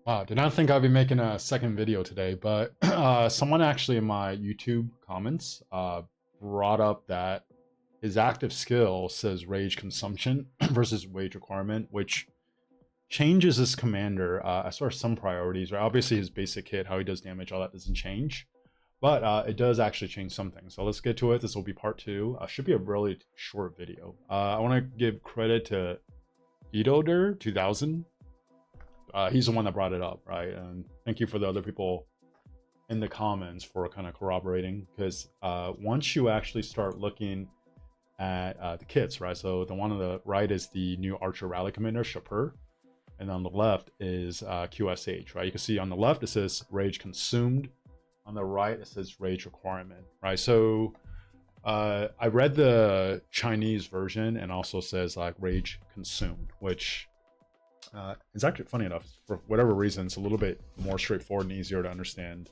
Wow, did not think I'd be making a second video today, but someone actually in my YouTube comments brought up that his active skill says rage consumption versus rage requirement, which changes his commander as far as some priorities. Right, obviously his basic hit, how he does damage, all that doesn't change, but it does actually change something. So let's get to it. This will be part two. Should be a really short video. I want to give credit to Edoder 2000. He's the one that brought it up, right? And thank you for the other people in the comments for kind of corroborating, because once you actually start looking at the kits, right? So the one on the right is the new Archer Rally Commander, Shapur, and on the left is QSH, right? You can see on the left it says Rage Consumed, on the right it says Rage Requirement, right? So I read the Chinese version and also says like Rage Consumed, which it's actually funny enough, for whatever reason, it's a little bit more straightforward and easier to understand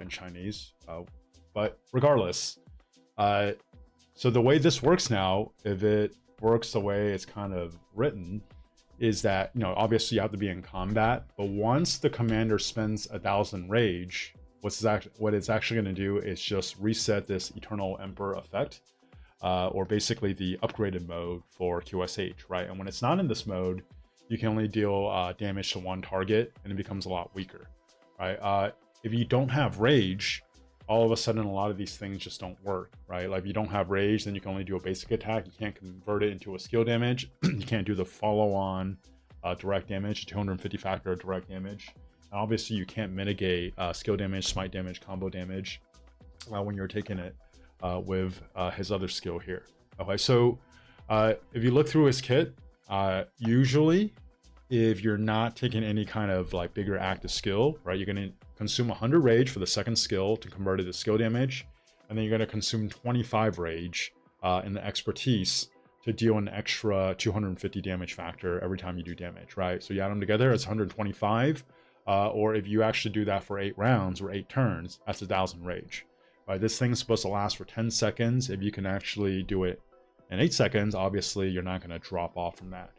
in Chinese. But regardless, uh, so the way this works now, if it works the way it's kind of written, is that, you know, obviously you have to be in combat, but once the commander spends 1,000 rage, what it's actually going to do is just reset this Eternal Emperor effect, or basically the upgraded mode for QSH, right? And when it's not in this mode, you can only deal damage to one target, and it becomes a lot weaker, right? If you don't have rage, all of a sudden a lot of these things just don't work, right? Like if you don't have rage, then you can only do a basic attack. You can't convert it into a skill damage. You can't do the follow-on direct damage, 250 factor direct damage. And obviously, you can't mitigate skill damage, smite damage, combo damage when you're taking it with his other skill here. Okay, so if you look through his kit, usually if you're not taking any kind of like bigger active skill, right, you're going to consume 100 rage for the second skill to convert it to skill damage, and then you're going to consume 25 rage in the expertise to deal an extra 250 damage factor every time you do damage, right? So you add them together, it's 125, or if you actually do that for 8 rounds or 8 turns, that's 1,000 rage. Right, this thing's supposed to last for 10 seconds. If you can actually do it in 8 seconds, obviously you're not going to drop off from that.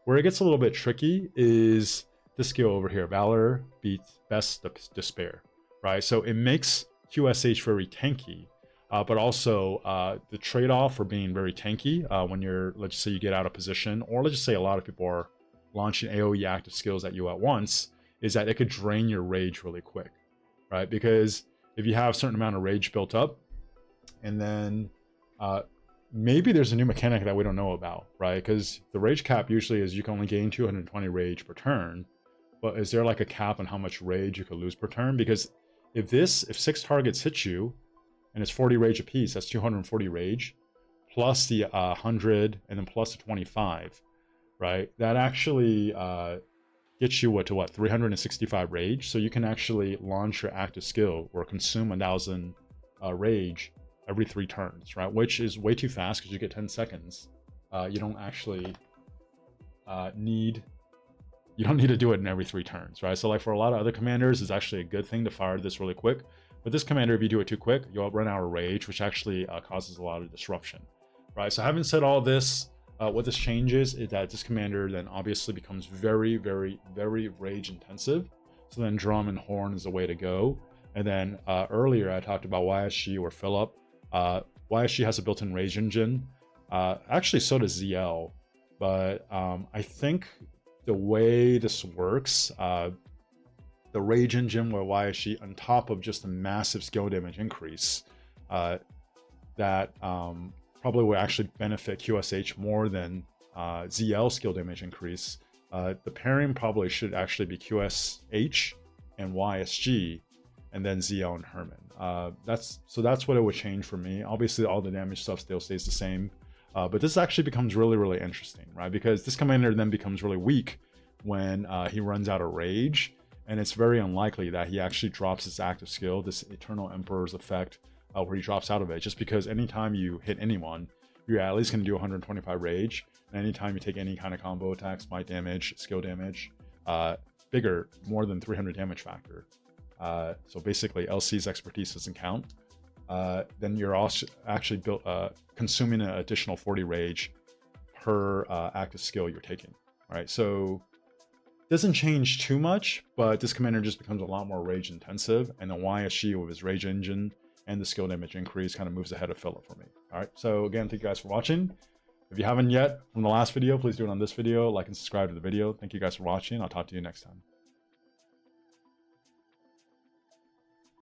Where it gets a little bit tricky is this skill over here, Valor beats Best Despair, right? So it makes QSH very tanky, but also the trade-off for being very tanky when you're, let's just say you get out of position, or let's just say a lot of people are launching AoE active skills at you at once, is that it could drain your rage really quick, right? Because if you have a certain amount of rage built up, and then maybe there's a new mechanic that we don't know about, right? Because the rage cap usually is you can only gain 220 rage per turn, but is there like a cap on how much rage you could lose per turn? Because if 6 targets hit you and it's 40 rage apiece, that's 240 rage plus the 100 and then plus the 25, right? That actually gets you to what, 365 rage. So you can actually launch your active skill or consume 1,000 rage every 3 turns, right? Which is way too fast because you get 10 seconds. You don't actually need to do it in every 3 turns, right? So like for a lot of other commanders, it's actually a good thing to fire this really quick. But this commander, if you do it too quick, you'll run out of rage, which actually causes a lot of disruption, right? So having said all this, what this changes is that this commander then obviously becomes very, very, very rage intensive. So then drum and horn is the way to go. And then earlier I talked about YSG or Philip. YSG has a built-in rage engine. Actually, so does ZL. But I think the way this works, the rage engine with YSG on top of just a massive skill damage increase, that probably will actually benefit QSH more than ZL skill damage increase. The pairing probably should actually be QSH and YSG, and then ZL and Herman. That's what it would change for me. Obviously, all the damage stuff still stays the same, but this actually becomes really, really interesting, right? Because this commander then becomes really weak when he runs out of rage, and it's very unlikely that he actually drops his active skill, this Eternal Emperor's effect, where he drops out of it, just because anytime you hit anyone, you're at least going to do 125 rage, and anytime you take any kind of combo attack, smite damage, skill damage, bigger, more than 300 damage factor. So basically LC's expertise doesn't count. Then you're also actually consuming an additional 40 rage per active skill you're taking, right? So Doesn't change too much, but this commander just becomes a lot more rage intensive, and then YSG with his rage engine and the skill damage increase kind of moves ahead of Philip for me. All right, so again, thank you guys for watching. If you haven't yet from the last video, please do it on this video, like and subscribe to the video. Thank you guys for watching. I'll talk to you next time.